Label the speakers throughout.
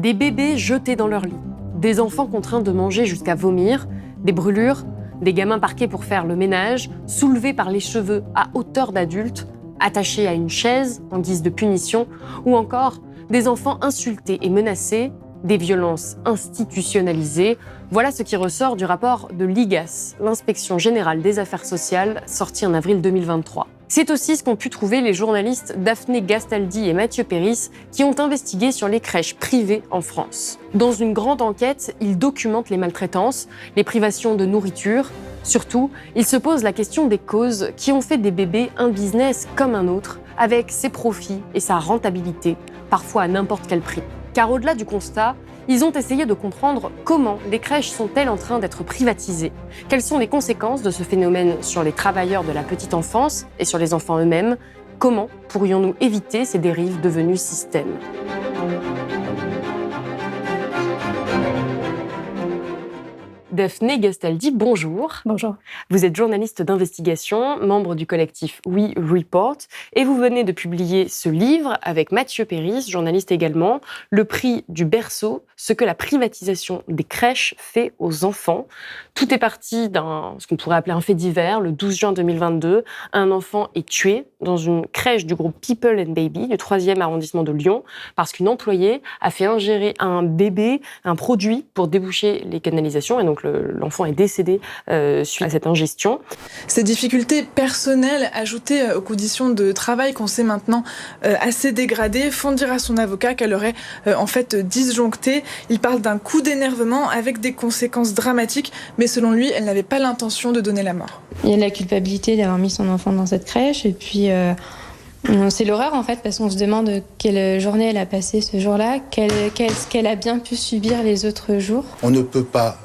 Speaker 1: Des bébés jetés dans leur lit, des enfants contraints de manger jusqu'à vomir, des brûlures, des gamins parqués pour faire le ménage, soulevés par les cheveux à hauteur d'adultes, attachés à une chaise en guise de punition, ou encore des enfants insultés et menacés, des violences institutionnalisées. Voilà ce qui ressort du rapport de l'IGAS, l'Inspection générale des affaires sociales, sorti en avril 2023. C'est aussi ce qu'ont pu trouver les journalistes Daphné Gastaldi et Mathieu Péris qui ont investigué sur les crèches privées en France. Dans une grande enquête, ils documentent les maltraitances, les privations de nourriture. Surtout, ils se posent la question des causes qui ont fait des bébés un business comme un autre, avec ses profits et sa rentabilité, parfois à n'importe quel prix. Car au-delà du constat, ils ont essayé de comprendre comment les crèches sont-elles en train d'être privatisées. Quelles sont les conséquences de ce phénomène sur les travailleurs de la petite enfance et sur les enfants eux-mêmes? Comment pourrions-nous éviter ces dérives devenues système? Daphné Gastaldi, bonjour.
Speaker 2: Bonjour.
Speaker 1: Vous êtes journaliste d'investigation, membre du collectif We Report, et vous venez de publier ce livre avec Mathieu Péris, journaliste également, Le prix du berceau, ce que la privatisation des crèches fait aux enfants. Tout est parti ce qu'on pourrait appeler un fait divers. Le 12 juin 2022, un enfant est tué dans une crèche du groupe People and Baby du 3e arrondissement de Lyon parce qu'une employée a fait ingérer à un bébé un produit pour déboucher les canalisations et donc l'enfant est décédé suite à cette ingestion.
Speaker 2: Ces difficultés personnelles ajoutées aux conditions de travail qu'on sait maintenant assez dégradées font dire à son avocat qu'elle aurait en fait disjoncté. Il parle d'un coup d'énervement avec des conséquences dramatiques, mais selon lui, elle n'avait pas l'intention de donner la mort.
Speaker 3: Il y a la culpabilité d'avoir mis son enfant dans cette crèche et puis c'est l'horreur en fait parce qu'on se demande quelle journée elle a passé ce jour-là, qu'elle a bien pu subir les autres jours.
Speaker 4: On ne peut pas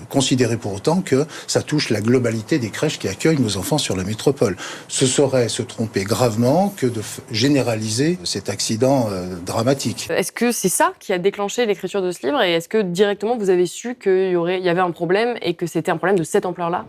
Speaker 4: considérer pour autant que ça touche la globalité des crèches qui accueillent nos enfants sur la métropole. Ce serait se tromper gravement que de généraliser cet accident dramatique.
Speaker 1: Est-ce que c'est ça qui a déclenché l'écriture de ce livre et est-ce que directement vous avez su qu'il y avait un problème et que c'était un problème de cette ampleur-là ?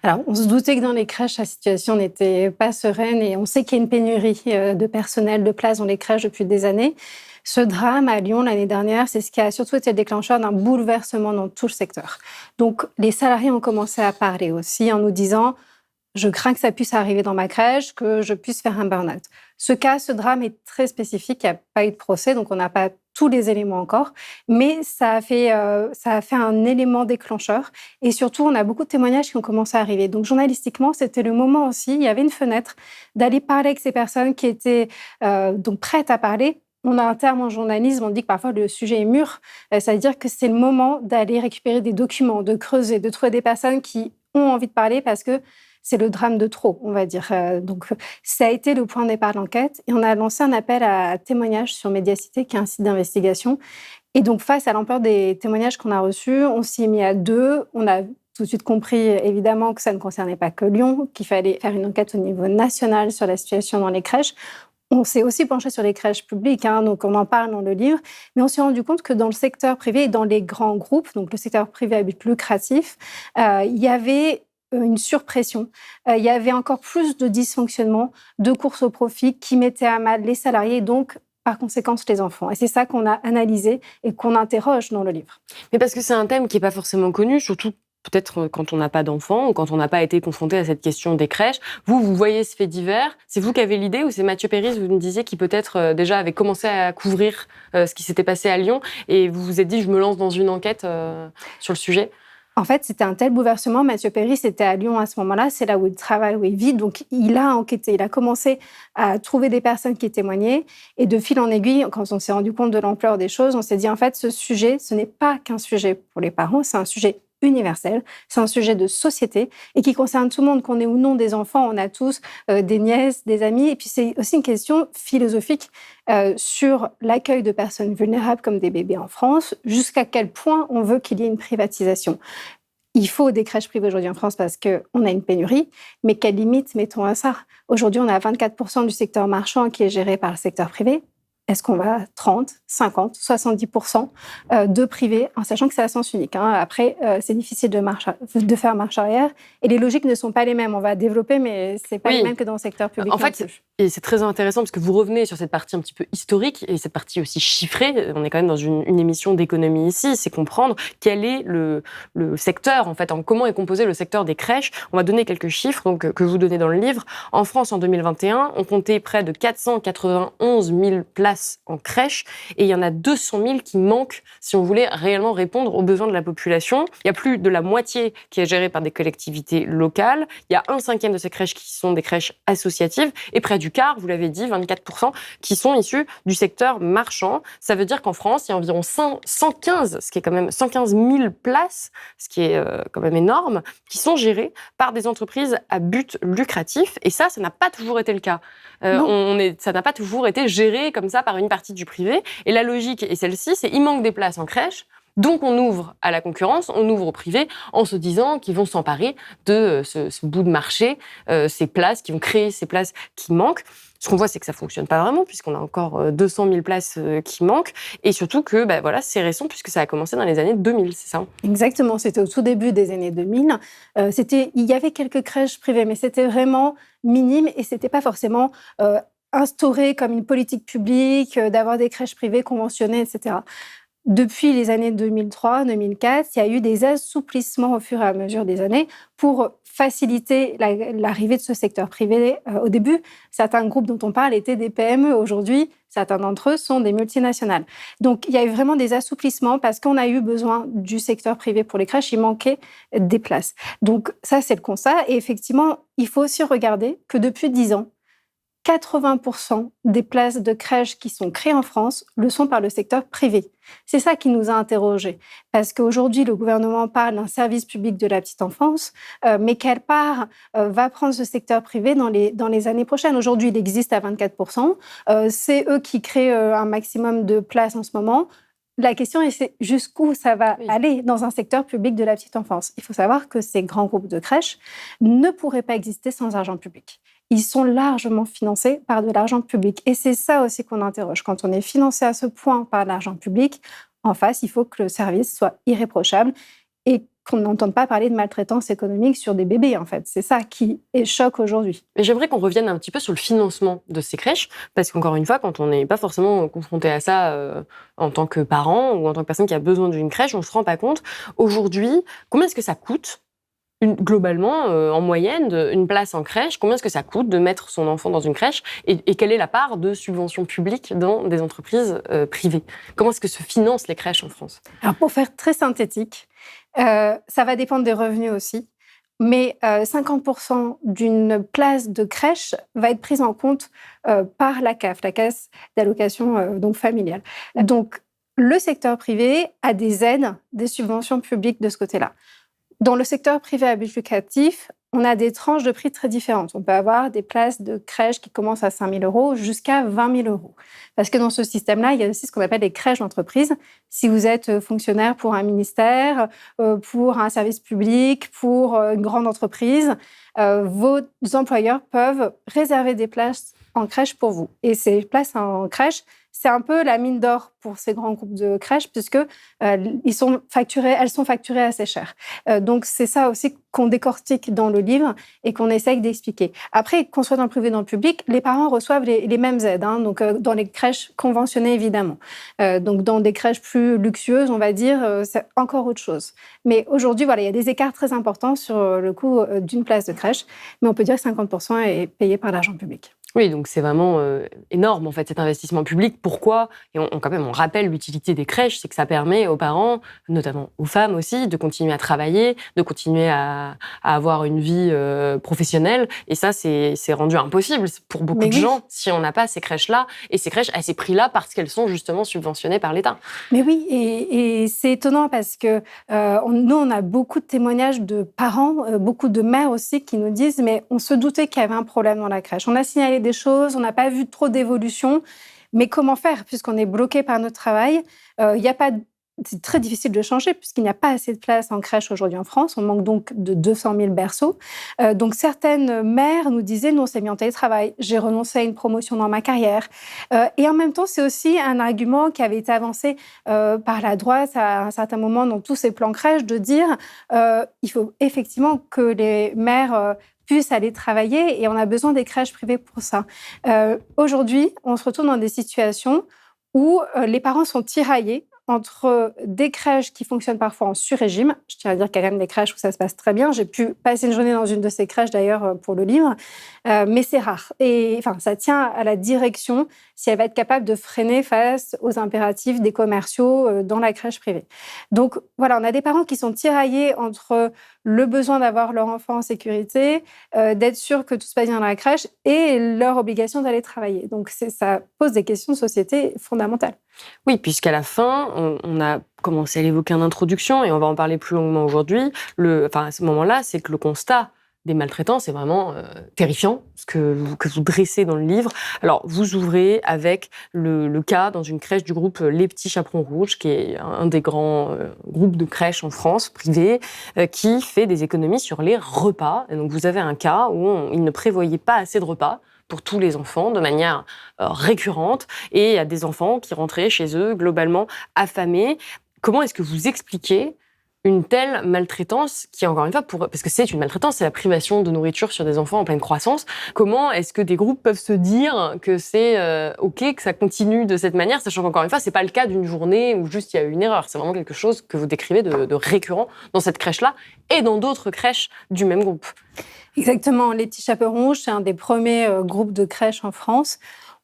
Speaker 5: Alors, on se doutait que dans les crèches, la situation n'était pas sereine et on sait qu'il y a une pénurie de personnel, de places dans les crèches depuis des années. Ce drame à Lyon l'année dernière, c'est ce qui a surtout été le déclencheur d'un bouleversement dans tout le secteur. Donc, les salariés ont commencé à parler aussi en nous disant « Je crains que ça puisse arriver dans ma crèche, que je puisse faire un burn-out ». Ce drame est très spécifique, il n'y a pas eu de procès, donc on n'a pas tous les éléments encore, mais ça a fait un élément déclencheur. Et surtout, on a beaucoup de témoignages qui ont commencé à arriver. Donc, journalistiquement, c'était le moment aussi, il y avait une fenêtre d'aller parler avec ces personnes qui étaient donc prêtes à parler. On a un terme en journalisme, on dit que parfois le sujet est mûr. Ça veut dire que c'est le moment d'aller récupérer des documents, de creuser, de trouver des personnes qui ont envie de parler parce que c'est le drame de trop, on va dire. Donc, ça a été le point de départ de l'enquête. Et on a lancé un appel à témoignages sur Mediacité, qui est un site d'investigation. Et donc, face à l'ampleur des témoignages qu'on a reçus, on s'y est mis à deux. On a tout de suite compris, évidemment, que ça ne concernait pas que Lyon, qu'il fallait faire une enquête au niveau national sur la situation dans les crèches. On s'est aussi penché sur les crèches publiques, donc on en parle dans le livre, mais on s'est rendu compte que dans le secteur privé et dans les grands groupes, donc le secteur privé à but lucratif, il y avait une surpression. Il y avait encore plus de dysfonctionnement, de course au profit qui mettait à mal les salariés et donc, par conséquent, les enfants. Et c'est ça qu'on a analysé et qu'on interroge dans le livre.
Speaker 1: Mais parce que c'est un thème qui n'est pas forcément connu, surtout peut-être quand on n'a pas d'enfants ou quand on n'a pas été confronté à cette question des crèches. Vous voyez ce fait divers, c'est vous qui avez l'idée ou c'est Mathieu Péris, vous me disiez, qui peut-être déjà avait commencé à couvrir ce qui s'était passé à Lyon et vous vous êtes dit, je me lance dans une enquête sur le sujet?
Speaker 5: En fait, c'était un tel bouleversement. Mathieu Péris était à Lyon à ce moment-là. C'est là où il travaille, où il vit. Donc, il a enquêté. Il a commencé à trouver des personnes qui témoignaient. Et de fil en aiguille, quand on s'est rendu compte de l'ampleur des choses, on s'est dit, en fait, ce sujet, ce n'est pas qu'un sujet pour les parents, c'est un sujet universel, c'est un sujet de société et qui concerne tout le monde, qu'on ait ou non des enfants, on a tous des nièces, des amis. Et puis, c'est aussi une question philosophique sur l'accueil de personnes vulnérables comme des bébés en France, jusqu'à quel point on veut qu'il y ait une privatisation. Il faut des crèches privées aujourd'hui en France parce qu'on a une pénurie, mais quelles limites mettons à ça? Aujourd'hui, on a 24% du secteur marchand qui est géré par le secteur privé. Est-ce qu'on va à 30, 50, 70% de privé, en sachant que c'est à sens unique, hein. Après, c'est difficile de faire marche arrière. Et les logiques ne sont pas les mêmes. On va développer, mais ce n'est pas les mêmes que dans le secteur public.
Speaker 1: En fait, et c'est très intéressant parce que vous revenez sur cette partie un petit peu historique et cette partie aussi chiffrée. On est quand même dans une émission d'économie ici. C'est comprendre quel est le secteur, en fait, comment est composé le secteur des crèches. On va donner quelques chiffres donc, que vous donnez dans le livre. En France, en 2021, on comptait près de 491 000 places en crèche et il y en a 200 000 qui manquent si on voulait réellement répondre aux besoins de la population. Il y a plus de la moitié qui est gérée par des collectivités locales. Il y a 1/5 de ces crèches qui sont des crèches associatives et près du quart, vous l'avez dit, 24%, qui sont issus du secteur marchand. Ça veut dire qu'en France, il y a environ 115 000 places, ce qui est quand même énorme, qui sont gérées par des entreprises à but lucratif. Et ça n'a pas toujours été le cas. Ça n'a pas toujours été géré comme ça par une partie du privé. Et la logique est celle-ci, c'est il manque des places en crèche, donc on ouvre à la concurrence, on ouvre au privé en se disant qu'ils vont s'emparer de ce bout de marché, ces places, qui vont créer ces places qui manquent. Ce qu'on voit, c'est que ça ne fonctionne pas vraiment, puisqu'on a encore 200 000 places qui manquent, et surtout que c'est récent, puisque ça a commencé dans les années 2000, c'est ça ?
Speaker 5: Exactement, c'était au tout début des années 2000. Il y avait quelques crèches privées, mais c'était vraiment minime, et ce n'était pas forcément instauré comme une politique publique, d'avoir des crèches privées conventionnées, etc. Depuis les années 2003-2004, il y a eu des assouplissements au fur et à mesure des années pour faciliter l'arrivée de ce secteur privé. Au début, certains groupes dont on parle étaient des PME. Aujourd'hui, certains d'entre eux sont des multinationales. Donc, il y a eu vraiment des assouplissements parce qu'on a eu besoin du secteur privé pour les crèches. Il manquait des places. Donc, ça, c'est le constat. Et effectivement, il faut aussi regarder que depuis 10 ans, 80% des places de crèches qui sont créées en France le sont par le secteur privé. C'est ça qui nous a interrogés. Parce qu'aujourd'hui, le gouvernement parle d'un service public de la petite enfance, mais quelle part va prendre ce secteur privé dans les années prochaines ? Aujourd'hui, il existe à 24%. C'est eux qui créent un maximum de places en ce moment. La question est jusqu'où ça va aller dans un secteur public de la petite enfance. Il faut savoir que ces grands groupes de crèches ne pourraient pas exister sans argent public. Ils sont largement financés par de l'argent public. Et c'est ça aussi qu'on interroge. Quand on est financé à ce point par l'argent public, en face, il faut que le service soit irréprochable et qu'on n'entende pas parler de maltraitance économique sur des bébés, en fait. C'est ça qui est choc aujourd'hui.
Speaker 1: Mais j'aimerais qu'on revienne un petit peu sur le financement de ces crèches, parce qu'encore une fois, quand on n'est pas forcément confronté à ça en tant que parent ou en tant que personne qui a besoin d'une crèche, on ne se rend pas compte. Aujourd'hui, combien est-ce que ça coûte globalement, en moyenne, une place en crèche, combien est-ce que ça coûte de mettre son enfant dans une crèche et quelle est la part de subventions publiques dans des entreprises privées ? Comment est-ce que se financent les crèches en France ?
Speaker 5: Alors, pour faire très synthétique, ça va dépendre des revenus aussi, mais 50% d'une place de crèche va être prise en compte par la CAF, la Caisse d'allocation donc familiale. Donc, le secteur privé a des aides, des subventions publiques de ce côté-là. Dans le secteur privé à but lucratif, on a des tranches de prix très différentes. On peut avoir des places de crèche qui commencent à 5 000 € jusqu'à 20 000 €. Parce que dans ce système-là, il y a aussi ce qu'on appelle les crèches d'entreprise. Si vous êtes fonctionnaire pour un ministère, pour un service public, pour une grande entreprise, vos employeurs peuvent réserver des places en crèche pour vous. Et ces places en crèche, c'est un peu la mine d'or pour ces grands groupes de crèches, puisque elles sont facturées assez cher. Donc, c'est ça aussi qu'on décortique dans le livre et qu'on essaye d'expliquer. Après, qu'on soit dans le privé ou dans le public, les parents reçoivent les mêmes aides, hein, donc dans les crèches conventionnées, évidemment. Donc, dans des crèches plus luxueuses, on va dire, c'est encore autre chose. Mais aujourd'hui, voilà, il y a des écarts très importants sur le coût d'une place de crèche, mais on peut dire que 50% est payé par l'argent public.
Speaker 1: Oui, donc c'est vraiment énorme, en fait, cet investissement public. Pourquoi ? Et on rappelle l'utilité des crèches, c'est que ça permet aux parents, notamment aux femmes aussi, de continuer à travailler, de continuer à avoir une vie professionnelle. Et ça, c'est rendu impossible pour beaucoup de gens si on n'a pas ces crèches-là. Et ces crèches à ces prix-là parce qu'elles sont justement subventionnées par l'État.
Speaker 5: Mais oui, et c'est étonnant parce que nous, on a beaucoup de témoignages de parents, beaucoup de mères aussi qui nous disent « mais on se doutait qu'il y avait un problème dans la crèche. On a signalé des choses, on n'a pas vu trop d'évolution, mais comment faire puisqu'on est bloqué par notre travail ? Il n'y a pas c'est très difficile de changer puisqu'il n'y a pas assez de place en crèche aujourd'hui en France. On manque donc de 200 000 berceaux. Donc certaines mères nous disaient « non, c'est mis en télétravail, j'ai renoncé à une promotion dans ma carrière ». Et en même temps, c'est aussi un argument qui avait été avancé par la droite à un certain moment dans tous ces plans crèche de dire il faut effectivement que les mères puissent aller travailler et on a besoin des crèches privées pour ça. Aujourd'hui, on se retrouve dans des situations où les parents sont tiraillés entre des crèches qui fonctionnent parfois en sur-régime. Je tiens à dire qu'il y a quand même des crèches où ça se passe très bien. J'ai pu passer une journée dans une de ces crèches, d'ailleurs, pour le livre. Mais c'est rare. Et enfin, ça tient à la direction si elle va être capable de freiner face aux impératifs des commerciaux dans la crèche privée. Donc, voilà, on a des parents qui sont tiraillés entre le besoin d'avoir leur enfant en sécurité, d'être sûr que tout se passe bien dans la crèche et leur obligation d'aller travailler. Donc, ça pose des questions de société fondamentales.
Speaker 1: Oui, puisqu'à la fin, on a commencé à l'évoquer en introduction, et on va en parler plus longuement aujourd'hui. À ce moment-là, c'est que le constat des maltraitances est vraiment terrifiant, ce que vous dressez dans le livre. Alors, vous ouvrez avec le cas dans une crèche du groupe Les Petits Chaperons Rouges, qui est un des grands groupes de crèches en France, privés, qui fait des économies sur les repas. Et donc, vous avez un cas où il ne prévoyait pas assez de repas pour tous les enfants de manière récurrente, et il y a des enfants qui rentraient chez eux globalement affamés. Comment est-ce que vous expliquez une telle maltraitance qui, encore une fois, parce que c'est une maltraitance, c'est la privation de nourriture sur des enfants en pleine croissance. Comment est-ce que des groupes peuvent se dire que c'est OK, que ça continue de cette manière, sachant qu'encore une fois, c'est pas le cas d'une journée où juste il y a eu une erreur. C'est vraiment quelque chose que vous décrivez de récurrent dans cette crèche-là et dans d'autres crèches du même groupe.
Speaker 5: Exactement. Les Petits Chaperons Rouges, c'est un des premiers groupes de crèches en France.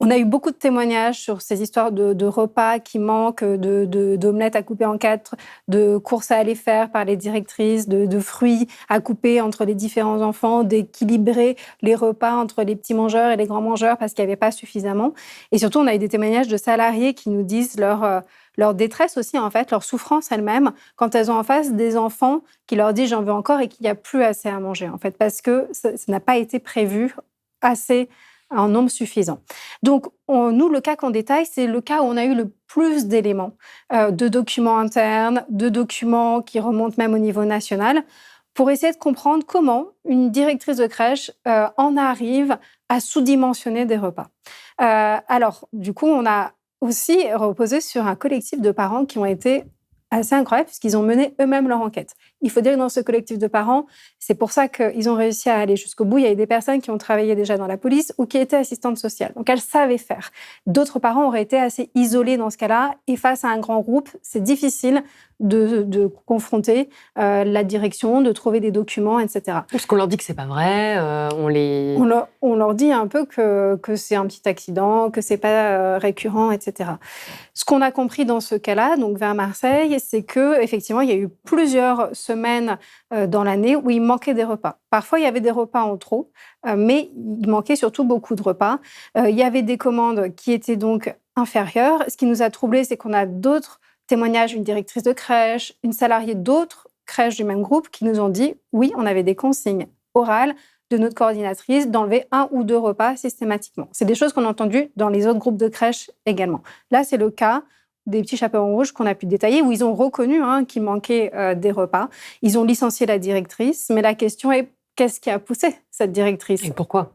Speaker 5: On a eu beaucoup de témoignages sur ces histoires de repas qui manquent, d'omelettes à couper en 4, de courses à aller faire par les directrices, de fruits à couper entre les différents enfants, d'équilibrer les repas entre les petits mangeurs et les grands mangeurs parce qu'il n'y avait pas suffisamment. Et surtout, on a eu des témoignages de salariés qui nous disent leur détresse aussi, en fait, leur souffrance elle-même, quand elles ont en face des enfants qui leur disent « j'en veux encore » et qu'il n'y a plus assez à manger, en fait, parce que ça n'a pas été prévu assez en nombre suffisant. Donc, nous, le cas qu'on détaille, c'est le cas où on a eu le plus d'éléments, de documents internes, de documents qui remontent même au niveau national, pour essayer de comprendre comment une directrice de crèche en arrive à sous-dimensionner des repas. Alors, du coup, on a aussi reposé sur un collectif de parents qui ont été assez incroyables puisqu'ils ont mené eux-mêmes leur enquête. Il faut dire que dans ce collectif de parents, c'est pour ça qu'ils ont réussi à aller jusqu'au bout. Il y a eu des personnes qui ont travaillé déjà dans la police ou qui étaient assistantes sociales. Donc, elles savaient faire. D'autres parents auraient été assez isolés dans ce cas-là. Et face à un grand groupe, c'est difficile de confronter la direction, de trouver des documents, etc.
Speaker 1: Parce qu'on leur dit que c'est pas vrai,
Speaker 5: on leur dit un peu que c'est un petit accident, que c'est pas récurrent, etc. Ce qu'on a compris dans ce cas-là, donc vers Marseille, c'est que effectivement, il y a eu plusieurs semaines dans l'année où il manquait des repas. Parfois, il y avait des repas en trop, mais il manquait surtout beaucoup de repas. Il y avait des commandes qui étaient donc inférieures. Ce qui nous a troublés, c'est qu'on a d'autres témoignages, une directrice de crèche, une salariée d'autres crèches du même groupe qui nous ont dit « oui, on avait des consignes orales de notre coordinatrice d'enlever 1 ou 2 repas systématiquement ». C'est des choses qu'on a entendues dans les autres groupes de crèches également. Là, c'est le cas des Petits Chaperons Rouges qu'on a pu détailler, où ils ont reconnu qu'il manquait des repas. Ils ont licencié la directrice, mais la question est qu'est-ce qui a poussé cette directrice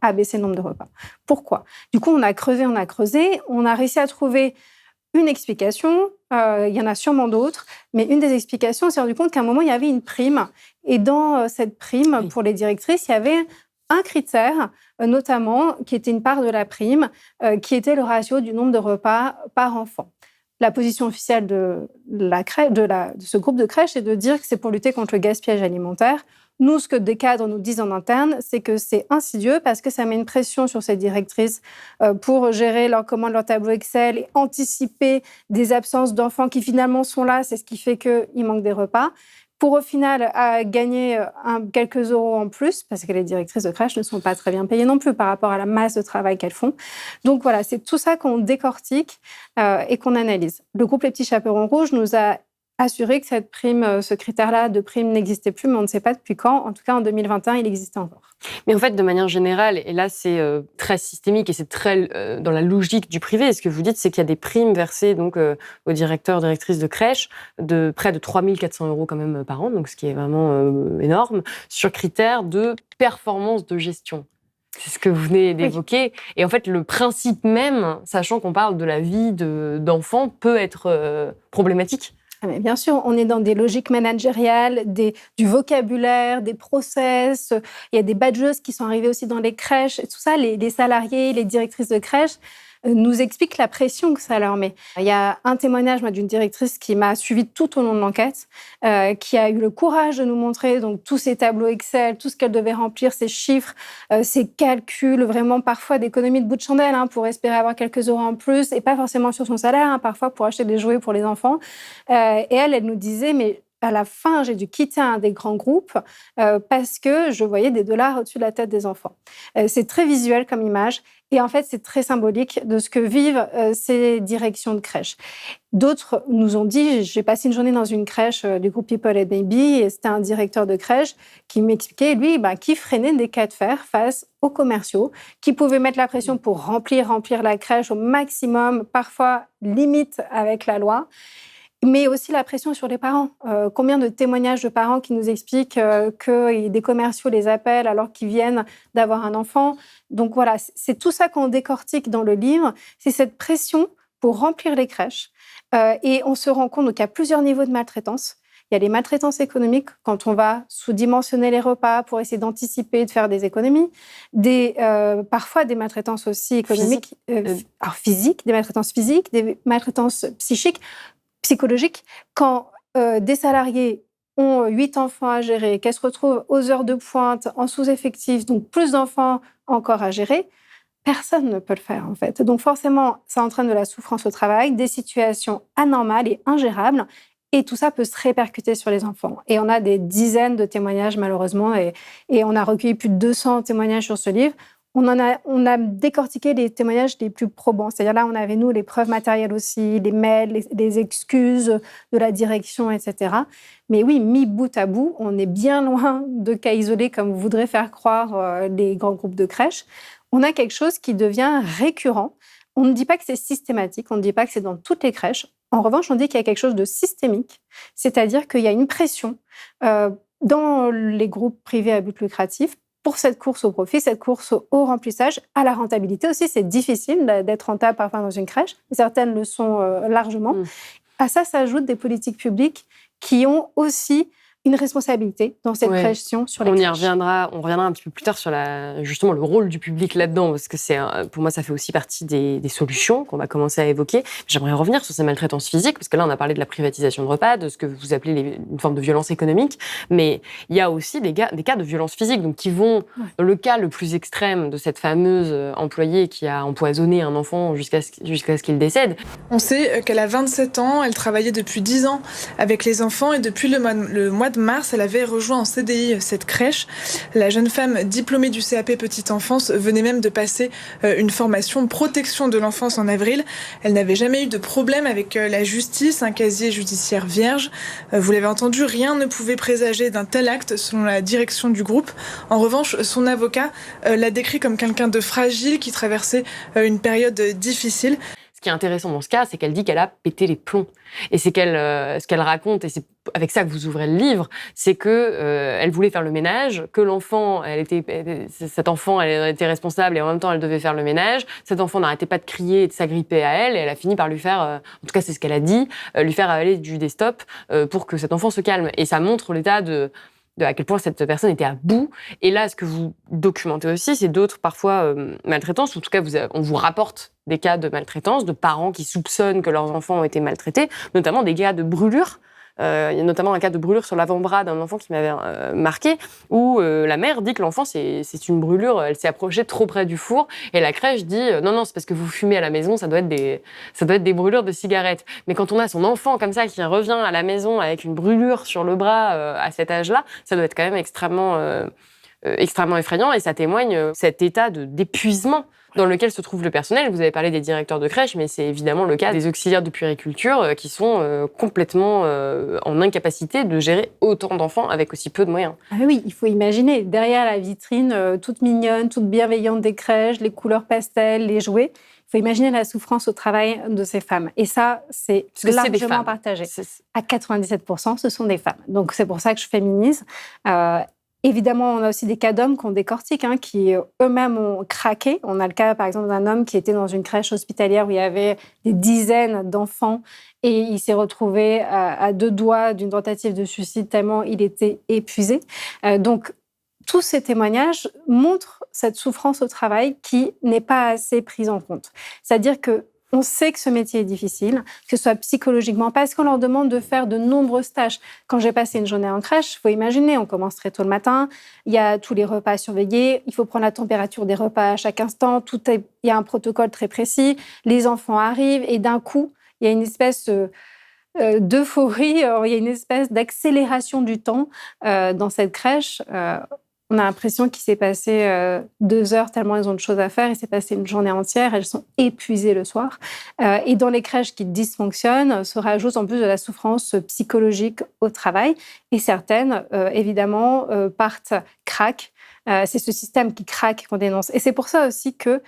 Speaker 5: à baisser le nombre de repas ? Pourquoi ? Du coup, on a creusé, on a réussi à trouver une explication, il y en a sûrement d'autres, mais une des explications, on s'est rendu compte qu'à un moment, il y avait une prime. Et dans cette prime, pour les directrices, il y avait un critère, notamment, qui était une part de la prime, qui était le ratio du nombre de repas par enfant. La position officielle de ce groupe de crèche est de dire que c'est pour lutter contre le gaspillage alimentaire. Nous, ce que des cadres nous disent en interne, c'est que c'est insidieux parce que ça met une pression sur ces directrices pour gérer leurs commandes, leur tableau Excel et anticiper des absences d'enfants qui finalement sont là. C'est ce qui fait qu'il manque des repas. Pour au final gagner quelques euros en plus, parce que les directrices de crèche ne sont pas très bien payées non plus par rapport à la masse de travail qu'elles font. Donc voilà, c'est tout ça qu'on décortique et qu'on analyse. Le groupe Les Petits Chaperons Rouges nous a assurer que cette prime, ce critère-là de prime n'existait plus, mais on ne sait pas depuis quand. En tout cas, en 2021, il existait encore.
Speaker 1: Mais en fait, de manière générale, et là c'est très systémique et c'est très dans la logique du privé, ce que vous dites, c'est qu'il y a des primes versées donc, aux directeurs, directrices de crèche de près de 3 400 € quand même par an, donc ce qui est vraiment énorme, sur critères de performance de gestion. C'est ce que vous venez d'évoquer. Oui. Et en fait, le principe même, sachant qu'on parle de la vie d'enfants, peut être problématique.
Speaker 5: Mais bien sûr, on est dans des logiques managériales, du vocabulaire, des process. Il y a des badgeuses qui sont arrivées aussi dans les crèches. Et tout ça, les salariés, les directrices de crèche nous expliquent la pression que ça leur met. Il y a un témoignage d'une directrice qui m'a suivi tout au long de l'enquête, qui a eu le courage de nous montrer donc, tous ces tableaux Excel, tout ce qu'elle devait remplir, ces chiffres, ces calculs, vraiment parfois d'économie de bout de chandelle pour espérer avoir quelques euros en plus, et pas forcément sur son salaire, parfois pour acheter des jouets pour les enfants. Et elle nous disait, mais à la fin, j'ai dû quitter un des grands groupes parce que je voyais des dollars au-dessus de la tête des enfants. C'est très visuel comme image et en fait, c'est très symbolique de ce que vivent ces directions de crèche. D'autres nous ont dit, j'ai passé une journée dans une crèche du groupe People and Baby et c'était un directeur de crèche qui m'expliquait, lui, qui freinait des cas de fer face aux commerciaux, qui pouvaient mettre la pression pour remplir la crèche au maximum, parfois limite avec la loi. Mais aussi la pression sur les parents. Combien de témoignages de parents qui nous expliquent que des commerciaux les appellent alors qu'ils viennent d'avoir un enfant. Donc voilà, c'est tout ça qu'on décortique dans le livre. C'est cette pression pour remplir les crèches. Et on se rend compte qu'il y a plusieurs niveaux de maltraitance. Il y a les maltraitances économiques, quand on va sous-dimensionner les repas pour essayer d'anticiper, de faire des économies. Parfois des maltraitances aussi économiques, physiques, des maltraitances physiques, des maltraitances psychologique, quand des salariés ont 8 enfants à gérer, qu'elles se retrouvent aux heures de pointe, en sous-effectif, donc plus d'enfants encore à gérer, personne ne peut le faire, en fait. Donc forcément, ça entraîne de la souffrance au travail, des situations anormales et ingérables, et tout ça peut se répercuter sur les enfants. Et on a des dizaines de témoignages, malheureusement, et on a recueilli plus de 200 témoignages sur ce livre. On a décortiqué les témoignages les plus probants. C'est-à-dire là, on avait, nous, les preuves matérielles aussi, les mails, les excuses de la direction, etc. Mais oui, mis bout à bout, on est bien loin de cas isolés, comme vous voudrez faire croire les grands groupes de crèches. On a quelque chose qui devient récurrent. On ne dit pas que c'est systématique, on ne dit pas que c'est dans toutes les crèches. En revanche, on dit qu'il y a quelque chose de systémique, c'est-à-dire qu'il y a une pression dans les groupes privés à but lucratif pour cette course au profit, cette course au remplissage, à la rentabilité aussi. C'est difficile d'être rentable parfois dans une crèche, mais certaines le sont largement. À ça s'ajoutent des politiques publiques qui ont aussi une responsabilité dans cette pression sur les crèches.
Speaker 1: On reviendra un petit peu plus tard sur justement le rôle du public là-dedans, parce que pour moi, ça fait aussi partie des solutions qu'on va commencer à évoquer. J'aimerais revenir sur ces maltraitances physiques, parce que là, on a parlé de la privatisation de repas, de ce que vous appelez une forme de violence économique, mais il y a aussi des cas de violence physique, donc qui vont, dans le cas le plus extrême de cette fameuse employée qui a empoisonné un enfant jusqu'à ce qu'il décède.
Speaker 2: On sait qu'elle a 27 ans, elle travaillait depuis 10 ans avec les enfants, et depuis le mois de mars, elle avait rejoint en CDI cette crèche. La jeune femme diplômée du CAP Petite Enfance venait même de passer une formation protection de l'enfance en avril. Elle n'avait jamais eu de problème avec la justice, un casier judiciaire vierge. Vous l'avez entendu, rien ne pouvait présager d'un tel acte selon la direction du groupe. En revanche, son avocat l'a décrit comme quelqu'un de fragile qui traversait une période difficile.
Speaker 1: Ce qui est intéressant dans ce cas, c'est qu'elle dit qu'elle a pété les plombs. Et ce qu'elle raconte, et c'est avec ça que vous ouvrez le livre, c'est que elle voulait faire le ménage, que cet enfant, elle était responsable et en même temps elle devait faire le ménage. Cet enfant n'arrêtait pas de crier et de s'agripper à elle, et elle a fini par lui faire, en tout cas c'est ce qu'elle a dit, lui faire avaler du Destop pour que cet enfant se calme. Et ça montre l'état de à quel point cette personne était à bout. Et là, ce que vous documentez aussi, c'est d'autres, parfois, maltraitances. En tout cas, on vous rapporte des cas de maltraitance, de parents qui soupçonnent que leurs enfants ont été maltraités, notamment des cas de brûlures. Il y a notamment un cas de brûlure sur l'avant-bras d'un enfant qui m'avait marqué, où la mère dit que l'enfant, c'est une brûlure, elle s'est approchée trop près du four, et la crèche dit non, c'est parce que vous fumez à la maison, ça doit être des brûlures de cigarettes. Mais quand on a son enfant comme ça qui revient à la maison avec une brûlure sur le bras à cet âge-là, ça doit être quand même extrêmement extrêmement effrayant et ça témoigne cet état d'épuisement dans lequel se trouve le personnel. Vous avez parlé des directeurs de crèche, mais c'est évidemment le cas des auxiliaires de puériculture qui sont complètement en incapacité de gérer autant d'enfants avec aussi peu de moyens.
Speaker 5: Ah oui, il faut imaginer, derrière la vitrine toute mignonne, toute bienveillante des crèches, les couleurs pastel, les jouets, il faut imaginer la souffrance au travail de ces femmes. Et ça, c'est largement partagé. À 97%, ce sont des femmes. Donc c'est pour ça que je féminise. Évidemment, on a aussi des cas d'hommes qu'on décortique, qui eux-mêmes ont craqué. On a le cas, par exemple, d'un homme qui était dans une crèche hospitalière où il y avait des dizaines d'enfants et il s'est retrouvé à 2 doigts d'une tentative de suicide tellement il était épuisé. Donc, tous ces témoignages montrent cette souffrance au travail qui n'est pas assez prise en compte. C'est-à-dire qu'on sait que ce métier est difficile, que ce soit psychologiquement, parce qu'on leur demande de faire de nombreuses tâches. Quand j'ai passé une journée en crèche, il faut imaginer, on commence très tôt le matin, il y a tous les repas à surveiller, il faut prendre la température des repas à chaque instant, il y a un protocole très précis, les enfants arrivent et d'un coup, il y a une espèce d'euphorie, il y a une espèce d'accélération du temps dans cette crèche. On a l'impression qu'il s'est passé 2 heures tellement elles ont de choses à faire. Il s'est passé une journée entière. Elles sont épuisées le soir. Et dans les crèches qui dysfonctionnent, se rajoute en plus de la souffrance psychologique au travail. Et certaines, évidemment, craquent. C'est ce système qui craque qu'on dénonce. Et c'est pour ça aussi qu'il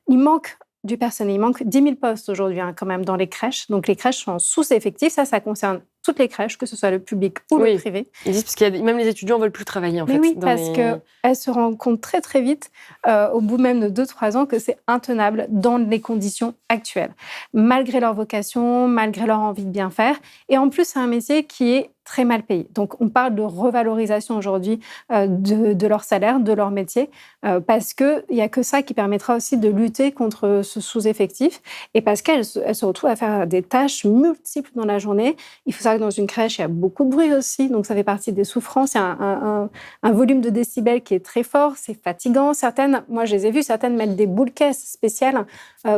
Speaker 5: manque du personnel. Il manque 10 000 postes aujourd'hui quand même dans les crèches. Donc les crèches sont en sous-effectif. Ça concerne toutes les crèches, que ce soit le public ou le privé.
Speaker 1: Ils disent parce qu'il y a même les étudiants ne veulent plus travailler en fait.
Speaker 5: Oui, parce qu'elles se rendent compte très très vite, au bout même de 2-3 ans, que c'est intenable dans les conditions actuelles. Malgré leur vocation, malgré leur envie de bien faire. Et en plus, c'est un métier qui est très mal payé. Donc, on parle de revalorisation aujourd'hui de leur salaire, de leur métier, parce qu'il n'y a que ça qui permettra aussi de lutter contre ce sous-effectif et parce qu'elles se retrouvent à faire des tâches multiples dans la journée. Il faut savoir que dans une crèche, il y a beaucoup de bruit aussi, donc ça fait partie des souffrances. Il y a un volume de décibels qui est très fort, c'est fatigant. Certaines, moi je les ai vues, certaines mettent des boules caisses spéciales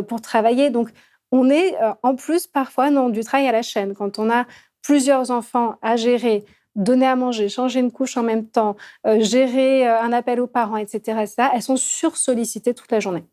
Speaker 5: pour travailler. Donc, on est en plus parfois dans du travail à la chaîne. Quand on a plusieurs enfants à gérer, donner à manger, changer une couche en même temps, gérer un appel aux parents, etc., elles sont sursollicitées toute la journée.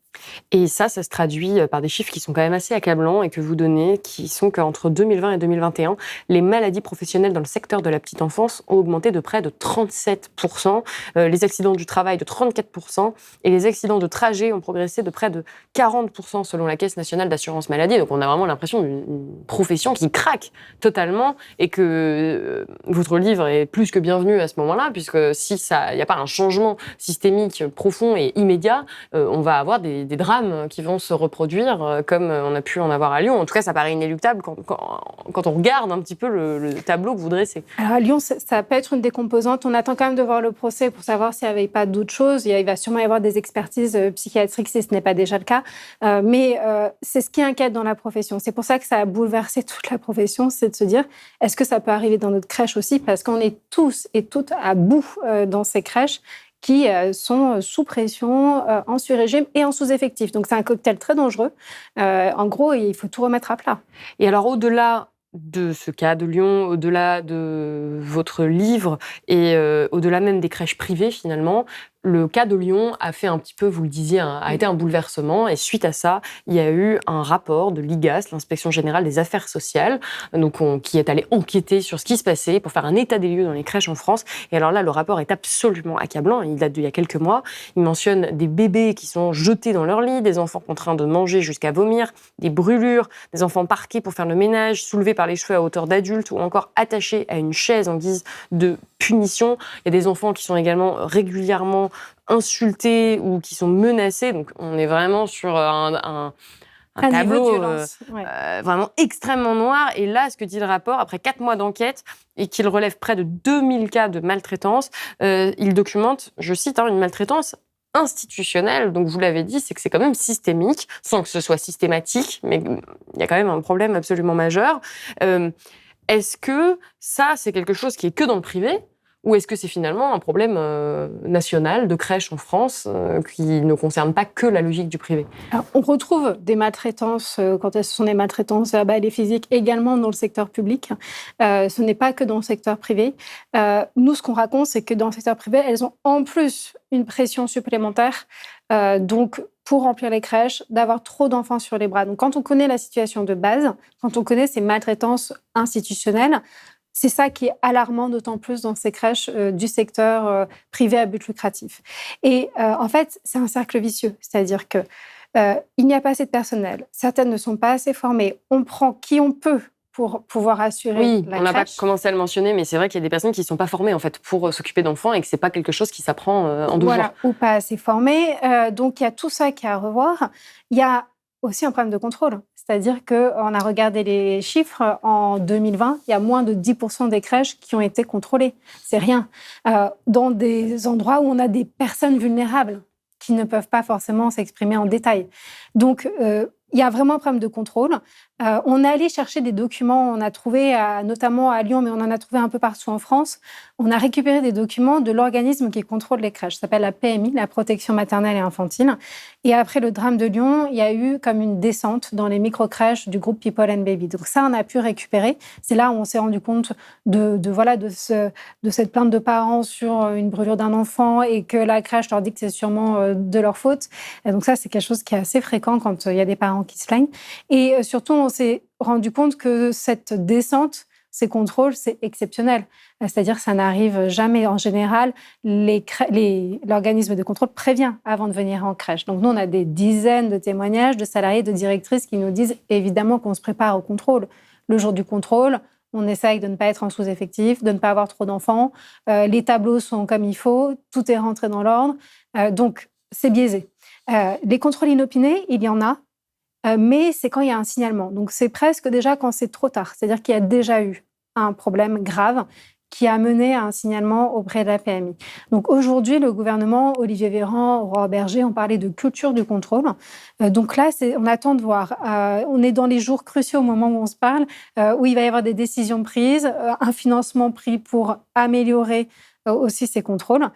Speaker 1: Et ça se traduit par des chiffres qui sont quand même assez accablants et que vous donnez, qui sont qu'entre 2020 et 2021, les maladies professionnelles dans le secteur de la petite enfance ont augmenté de près de 37%, les accidents du travail de 34% et les accidents de trajet ont progressé de près de 40% selon la Caisse nationale d'assurance maladie. Donc on a vraiment l'impression d'une profession qui craque totalement et que votre livre est plus que bienvenu à ce moment-là, puisque si il n'y a pas un changement systémique profond et immédiat, on va avoir des drames qui vont se reproduire comme on a pu en avoir à Lyon. En tout cas, ça paraît inéluctable quand on regarde un petit peu le tableau que vous dressez.
Speaker 5: Alors à Lyon, ça peut être une des composantes. On attend quand même de voir le procès pour savoir s'il n'y avait pas d'autres choses. Il va sûrement y avoir des expertises psychiatriques si ce n'est pas déjà le cas. Mais c'est ce qui inquiète dans la profession. C'est pour ça que ça a bouleversé toute la profession, c'est de se dire, est-ce que ça peut arriver dans notre crèche aussi? Parce qu'on est tous et toutes à bout dans ces crèches qui sont sous pression, en sur-régime et en sous-effectif. Donc, c'est un cocktail très dangereux. En gros, il faut tout remettre à plat.
Speaker 1: Et alors, au-delà de ce cas de Lyon, au-delà de votre livre et au-delà même des crèches privées, finalement, le cas de Lyon a fait un petit peu, vous le disiez, a été un bouleversement. Et suite à ça, il y a eu un rapport de l'IGAS, l'Inspection générale des affaires sociales, qui est allé enquêter sur ce qui se passait pour faire un état des lieux dans les crèches en France. Et alors là, le rapport est absolument accablant. Il date d'il y a quelques mois. Il mentionne des bébés qui sont jetés dans leur lit, des enfants contraints de manger jusqu'à vomir, des brûlures, des enfants parqués pour faire le ménage, soulevés par les cheveux à hauteur d'adultes ou encore attachés à une chaise en guise de punition. Il y a des enfants qui sont également régulièrement insultés ou qui sont menacés. Donc, on est vraiment sur un tableau vraiment extrêmement noir. Et là, ce que dit le rapport, après 4 mois d'enquête et qu'il relève près de 2000 cas de maltraitance, il documente, je cite, une maltraitance institutionnelle. Donc, vous l'avez dit, c'est que c'est quand même systémique, sans que ce soit systématique, mais il y a quand même un problème absolument majeur. Est-ce que ça, c'est quelque chose qui est que dans le privé ? Ou est-ce que c'est finalement un problème national de crèches en France qui ne concerne pas que la logique du privé?
Speaker 5: Alors, on retrouve des maltraitances, quand ce sont des maltraitances verbales et physiques, également dans le secteur public. Ce n'est pas que dans le secteur privé. Nous, ce qu'on raconte, c'est que dans le secteur privé, elles ont en plus une pression supplémentaire. Donc, pour remplir les crèches, d'avoir trop d'enfants sur les bras. Donc, quand on connaît la situation de base, quand on connaît ces maltraitances institutionnelles, c'est ça qui est alarmant, d'autant plus dans ces crèches du secteur privé à but lucratif. Et en fait, c'est un cercle vicieux. C'est-à-dire que il n'y a pas assez de personnel. Certaines ne sont pas assez formées. On prend qui on peut pour pouvoir assurer la crèche.
Speaker 1: On n'a pas commencé à le mentionner, mais c'est vrai qu'il y a des personnes qui ne sont pas formées en fait, pour s'occuper d'enfants et que ce n'est pas quelque chose qui s'apprend en 12 jours.
Speaker 5: Ou pas assez formées. Donc, il y a tout ça qui est à revoir. Il y a aussi un problème de contrôle. C'est-à-dire qu'on a regardé les chiffres en 2020, il y a moins de 10% des crèches qui ont été contrôlées. C'est rien. Dans des endroits où on a des personnes vulnérables qui ne peuvent pas forcément s'exprimer en détail. Donc, il y a vraiment un problème de contrôle. On est allé chercher des documents, on a trouvé notamment à Lyon, mais on en a trouvé un peu partout en France. On a récupéré des documents de l'organisme qui contrôle les crèches. Ça s'appelle la PMI, la protection maternelle et infantile. Et après le drame de Lyon, il y a eu comme une descente dans les micro-crèches du groupe People and Baby. Donc ça, on a pu récupérer. C'est là où on s'est rendu compte de cette plainte de parents sur une brûlure d'un enfant et que la crèche leur dit que c'est sûrement de leur faute. Et donc ça, c'est quelque chose qui est assez fréquent quand il y a des parents qui se plaignent. Et surtout, on s'est rendu compte que cette descente, ces contrôles, c'est exceptionnel. C'est-à-dire que ça n'arrive jamais. En général, l'organisme de contrôle prévient avant de venir en crèche. Donc nous, on a des dizaines de témoignages de salariés, de directrices qui nous disent évidemment qu'on se prépare au contrôle. Le jour du contrôle, on essaye de ne pas être en sous-effectif, de ne pas avoir trop d'enfants. Les tableaux sont comme il faut, tout est rentré dans l'ordre. Donc, c'est biaisé. Les contrôles inopinés, il y en a. Mais c'est quand il y a un signalement. Donc, c'est presque déjà quand c'est trop tard. C'est-à-dire qu'il y a déjà eu un problème grave qui a mené à un signalement auprès de la PMI. Donc, aujourd'hui, le gouvernement, Olivier Véran, Aurore Bergé, ont parlé de culture du contrôle. Donc là, on attend de voir. On est dans les jours cruciaux au moment où on se parle, où il va y avoir des décisions prises, un financement pris pour améliorer aussi ces contrôles.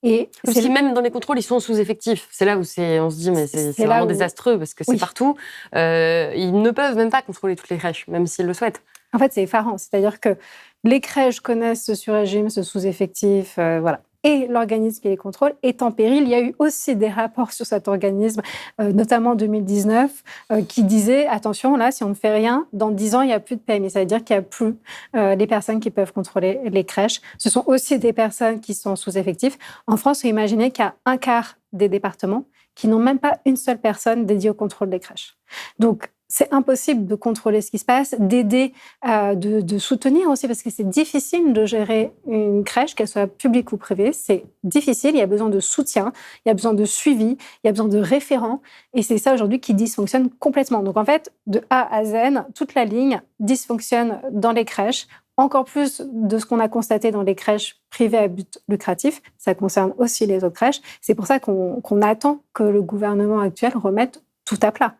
Speaker 5: Et
Speaker 1: parce que même dans les contrôles, ils sont sous-effectifs. C'est là où on se dit, mais c'est vraiment désastreux parce que c'est partout. Ils ne peuvent même pas contrôler toutes les crèches, même s'ils le souhaitent.
Speaker 5: En fait, c'est effarant. C'est-à-dire que les crèches connaissent ce sur-régime, ce sous-effectif, voilà. Et l'organisme qui les contrôle est en péril. Il y a eu aussi des rapports sur cet organisme, notamment en 2019, qui disaient, attention, là, si on ne fait rien, dans 10 ans, il n'y a plus de PMI. Ça veut dire qu'il n'y a plus les personnes qui peuvent contrôler les crèches. Ce sont aussi des personnes qui sont sous-effectifs. En France, vous imaginez qu'il y a un quart des départements qui n'ont même pas une seule personne dédiée au contrôle des crèches. Donc, c'est impossible de contrôler ce qui se passe, d'aider, de soutenir aussi, parce que c'est difficile de gérer une crèche, qu'elle soit publique ou privée. C'est difficile, il y a besoin de soutien, il y a besoin de suivi, il y a besoin de référents. Et c'est ça aujourd'hui qui dysfonctionne complètement. Donc en fait, de A à Z, toute la ligne dysfonctionne dans les crèches. Encore plus de ce qu'on a constaté dans les crèches privées à but lucratif. Ça concerne aussi les autres crèches. C'est pour ça qu'on attend que le gouvernement actuel remette tout à plat.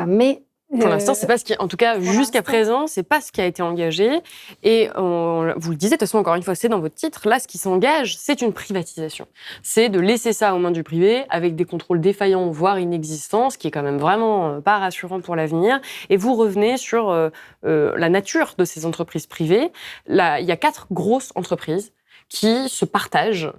Speaker 5: Mais
Speaker 1: pour l'instant, c'est pas ce qui, en tout cas, jusqu'à présent, c'est pas ce qui a été engagé. Et vous le disiez, de toute façon, encore une fois, c'est dans votre titre. Là, ce qui s'engage, c'est une privatisation. C'est de laisser ça aux mains du privé, avec des contrôles défaillants, voire inexistants, ce qui est quand même vraiment pas rassurant pour l'avenir. Et vous revenez sur la nature de ces entreprises privées. Là, il y a 4 grosses entreprises qui se partagent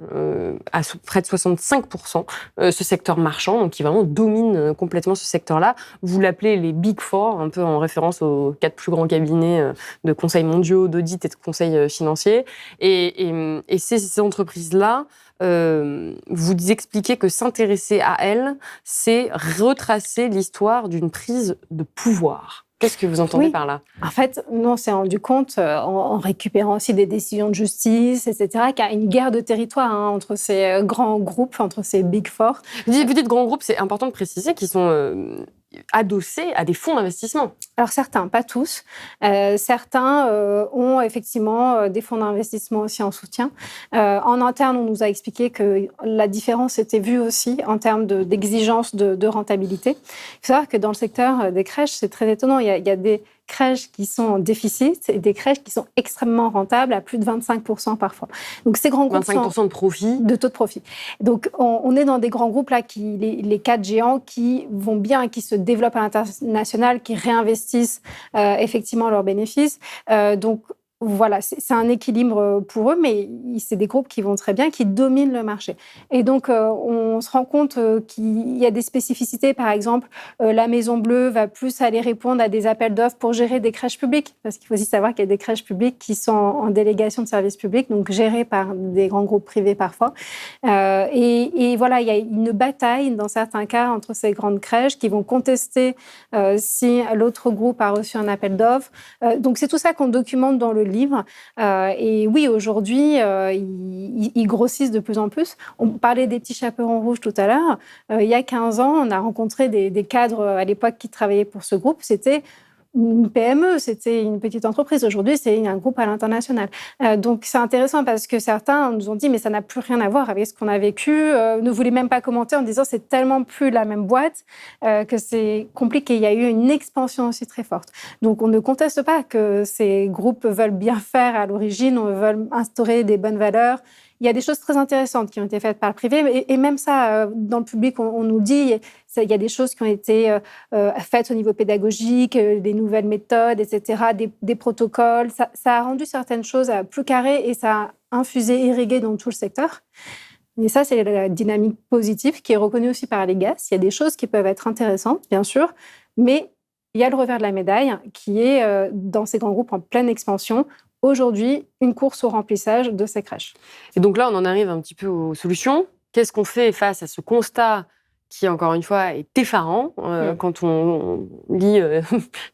Speaker 1: à près de 65% ce secteur marchand, donc qui vraiment domine complètement ce secteur-là. Vous l'appelez les Big Four, un peu en référence aux 4 plus grands cabinets de conseils mondiaux, d'audit et de conseils financiers. Et ces entreprises-là, vous expliquez que s'intéresser à elles, c'est retracer l'histoire d'une prise de pouvoir. Qu'est-ce que vous entendez par là?
Speaker 5: En fait, nous, on s'est rendu compte, en récupérant aussi des décisions de justice, etc., qu'il y a une guerre de territoire entre ces grands groupes, entre ces Big Four.
Speaker 1: Vous dites grands groupes, c'est important de préciser qu'ils sont adossés à des fonds d'investissement.
Speaker 5: Alors certains, pas tous. Certains ont effectivement des fonds d'investissement aussi en soutien. En interne, on nous a expliqué que la différence était vue aussi en termes d'exigence de rentabilité. Il faut savoir que dans le secteur des crèches, c'est très étonnant. Il y a des crèches qui sont en déficit et des crèches qui sont extrêmement rentables à plus de 25% parfois. Donc ces grands groupes
Speaker 1: 25% de profit.
Speaker 5: De taux de profit. Donc on est dans des grands groupes là, les 4 géants qui vont bien, qui se développent à l'international, qui réinvestissent effectivement leurs bénéfices. Donc voilà, c'est un équilibre pour eux, mais c'est des groupes qui vont très bien, qui dominent le marché. Et donc, on se rend compte qu'il y a des spécificités. Par exemple, la Maison Bleue va plus aller répondre à des appels d'offres pour gérer des crèches publiques, parce qu'il faut aussi savoir qu'il y a des crèches publiques qui sont en délégation de services publics, donc gérées par des grands groupes privés parfois. Et voilà, il y a une bataille, dans certains cas, entre ces grandes crèches qui vont contester si l'autre groupe a reçu un appel d'offres. Donc, c'est tout ça qu'on documente dans le livre. Et oui, aujourd'hui, ils grossissent de plus en plus. On parlait des petits chaperons rouges tout à l'heure. Il y a 15 ans, on a rencontré des cadres à l'époque qui travaillaient pour ce groupe. C'était une PME, c'était une petite entreprise. Aujourd'hui, c'est un groupe à l'international. Donc, c'est intéressant parce que certains nous ont dit « mais ça n'a plus rien à voir avec ce qu'on a vécu », ne voulaient même pas commenter en disant « c'est tellement plus la même boîte que c'est compliqué ». Il y a eu une expansion aussi très forte. Donc, on ne conteste pas que ces groupes veulent bien faire à l'origine, veulent instaurer des bonnes valeurs. Il y a des choses très intéressantes qui ont été faites par le privé, et même ça, dans le public, on nous dit, il y a des choses qui ont été faites au niveau pédagogique, des nouvelles méthodes, etc., des protocoles. Ça a rendu certaines choses plus carrées et ça a infusé, irrigué dans tout le secteur. Et ça, c'est la dynamique positive qui est reconnue aussi par l'IGAS. Il y a des choses qui peuvent être intéressantes, bien sûr, mais il y a le revers de la médaille qui est, dans ces grands groupes en pleine expansion, aujourd'hui, une course au remplissage de ces crèches.
Speaker 1: Et donc là, on en arrive un petit peu aux solutions. Qu'est-ce qu'on fait face à ce constat qui, encore une fois, est effarant? Quand on lit les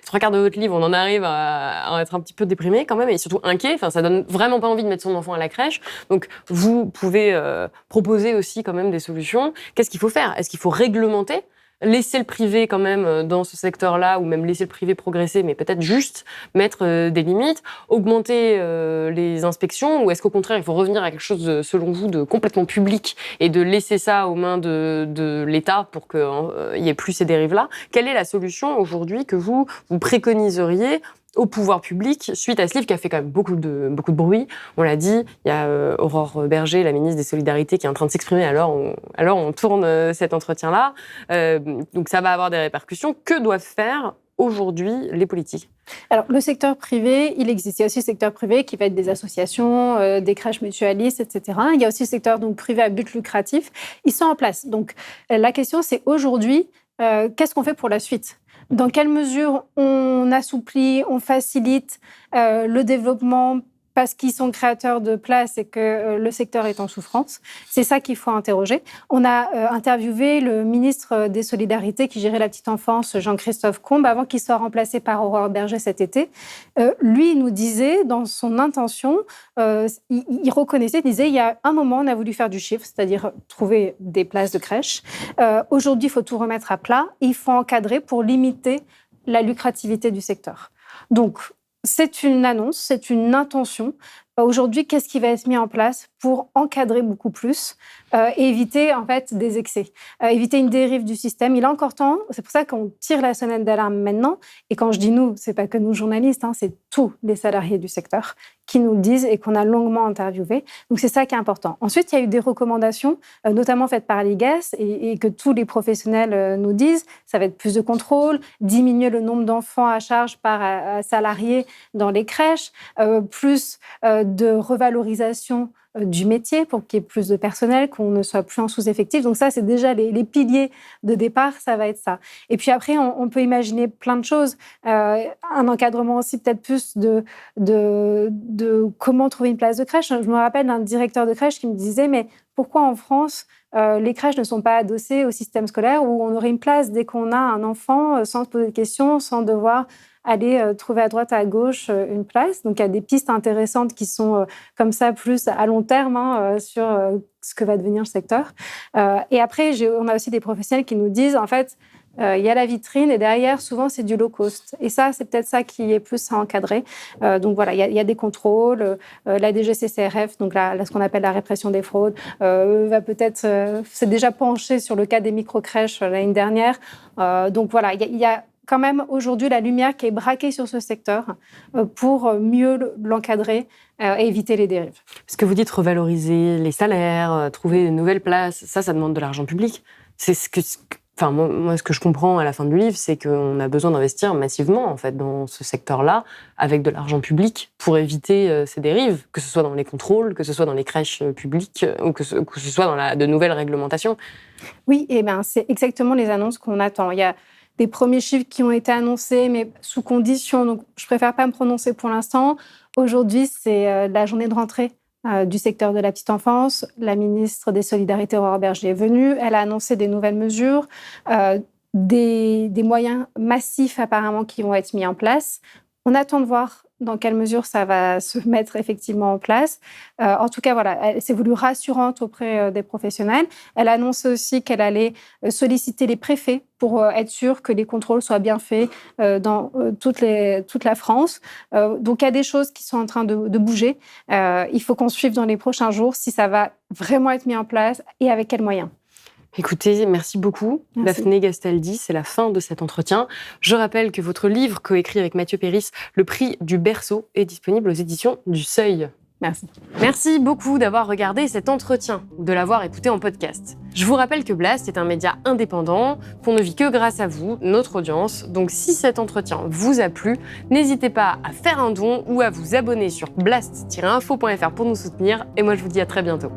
Speaker 1: 3/4 de votre livre, on en arrive à être un petit peu déprimé quand même, et surtout inquiet. Enfin, ça donne vraiment pas envie de mettre son enfant à la crèche. Donc, vous pouvez proposer aussi quand même des solutions. Qu'est-ce qu'il faut faire? Est-ce qu'il faut réglementer? Laisser le privé quand même dans ce secteur-là, ou même laisser le privé progresser, mais peut-être juste mettre des limites, augmenter les inspections, ou est-ce qu'au contraire, il faut revenir à quelque chose, selon vous, de complètement public et de laisser ça aux mains de l'État pour qu'il n'y ait plus ces dérives-là? Quelle est la solution aujourd'hui que vous préconiseriez au pouvoir public suite à ce livre qui a fait quand même beaucoup de bruit? On l'a dit, il y a Aurore Bergé, la ministre des Solidarités, qui est en train de s'exprimer. Alors on tourne cet entretien-là. Donc ça va avoir des répercussions. Que doivent faire aujourd'hui les politiques?
Speaker 5: Alors, le secteur privé, il existe. Il y a aussi le secteur privé qui va être des associations, des crèches mutualistes, etc. Il y a aussi le secteur donc, privé à but lucratif. Ils sont en place. Donc, la question, c'est aujourd'hui, qu'est-ce qu'on fait pour la suite? Dans quelle mesure on assouplit, on facilite le développement parce qu'ils sont créateurs de places et que le secteur est en souffrance? C'est ça qu'il faut interroger. On a interviewé le ministre des Solidarités qui gérait la petite enfance, Jean-Christophe Combe, avant qu'il soit remplacé par Aurore Bergé cet été. Lui, il nous disait, dans son intention, il reconnaissait, il disait, il y a un moment, on a voulu faire du chiffre, c'est-à-dire trouver des places de crèche. Aujourd'hui, il faut tout remettre à plat et il faut encadrer pour limiter la lucrativité du secteur. Donc, c'est une annonce, c'est une intention. Aujourd'hui, qu'est-ce qui va être mis en place pour encadrer beaucoup plus et éviter en fait des excès, éviter une dérive du système? Il est encore temps. C'est pour ça qu'on tire la sonnette d'alarme maintenant. Et quand je dis nous, c'est pas que nous journalistes, c'est tous les salariés du secteur qui nous le disent et qu'on a longuement interviewé. Donc c'est ça qui est important. Ensuite, il y a eu des recommandations, notamment faites par l'IGAS et que tous les professionnels nous disent. Ça va être plus de contrôle, diminuer le nombre d'enfants à charge par salarié dans les crèches, plus de revalorisation du métier pour qu'il y ait plus de personnel, qu'on ne soit plus en sous-effectif. Donc ça, c'est déjà les piliers de départ, ça va être ça. Et puis après, on peut imaginer plein de choses. Un encadrement aussi peut-être plus de comment trouver une place de crèche. Je me rappelle d'un directeur de crèche qui me disait « mais pourquoi en France, les crèches ne sont pas adossées au système scolaire où on aurait une place dès qu'on a un enfant sans se poser de questions, sans devoir aller trouver à droite, à gauche une place ». Donc, il y a des pistes intéressantes qui sont comme ça, plus à long terme sur ce que va devenir le secteur. Et après, on a aussi des professionnels qui nous disent, en fait, il y a la vitrine et derrière, souvent, c'est du low cost. Et ça, c'est peut-être ça qui est plus à encadrer. Donc voilà, il y a des contrôles. La DGCCRF, donc ce qu'on appelle la répression des fraudes, va peut-être s'est déjà penché sur le cas des micro-crèches l'année dernière. Donc voilà, il y a quand même aujourd'hui la lumière qui est braquée sur ce secteur pour mieux l'encadrer et éviter les dérives.
Speaker 1: Ce que vous dites, revaloriser les salaires, trouver de nouvelles places, ça demande de l'argent public. C'est ce que je comprends à la fin du livre, c'est qu'on a besoin d'investir massivement en fait, dans ce secteur-là, avec de l'argent public, pour éviter ces dérives, que ce soit dans les contrôles, que ce soit dans les crèches publiques, ou que ce soit dans de nouvelles réglementations.
Speaker 5: Oui, c'est exactement les annonces qu'on attend. Il y a des premiers chiffres qui ont été annoncés, mais sous condition, donc je préfère pas me prononcer pour l'instant. Aujourd'hui, c'est la journée de rentrée du secteur de la petite enfance. La ministre des Solidarités, Aurore Bergé, est venue. Elle a annoncé des nouvelles mesures, des moyens massifs apparemment qui vont être mis en place. On attend de voir dans quelle mesure ça va se mettre effectivement en place. En tout cas, voilà, elle s'est voulue rassurante auprès des professionnels. Elle a annoncé aussi qu'elle allait solliciter les préfets pour être sûre que les contrôles soient bien faits dans toute la France. Donc, il y a des choses qui sont en train de bouger. Il faut qu'on suive dans les prochains jours si ça va vraiment être mis en place et avec quels moyens.
Speaker 1: Écoutez, merci beaucoup.
Speaker 5: Merci.
Speaker 1: Daphné Gastaldi, c'est la fin de cet entretien. Je rappelle que votre livre, coécrit avec Mathieu Péris, Le prix du berceau, est disponible aux éditions du Seuil.
Speaker 5: Merci.
Speaker 1: Merci beaucoup d'avoir regardé cet entretien, de l'avoir écouté en podcast. Je vous rappelle que Blast est un média indépendant, qu'on ne vit que grâce à vous, notre audience. Donc si cet entretien vous a plu, n'hésitez pas à faire un don ou à vous abonner sur blast-info.fr pour nous soutenir. Et moi, je vous dis à très bientôt.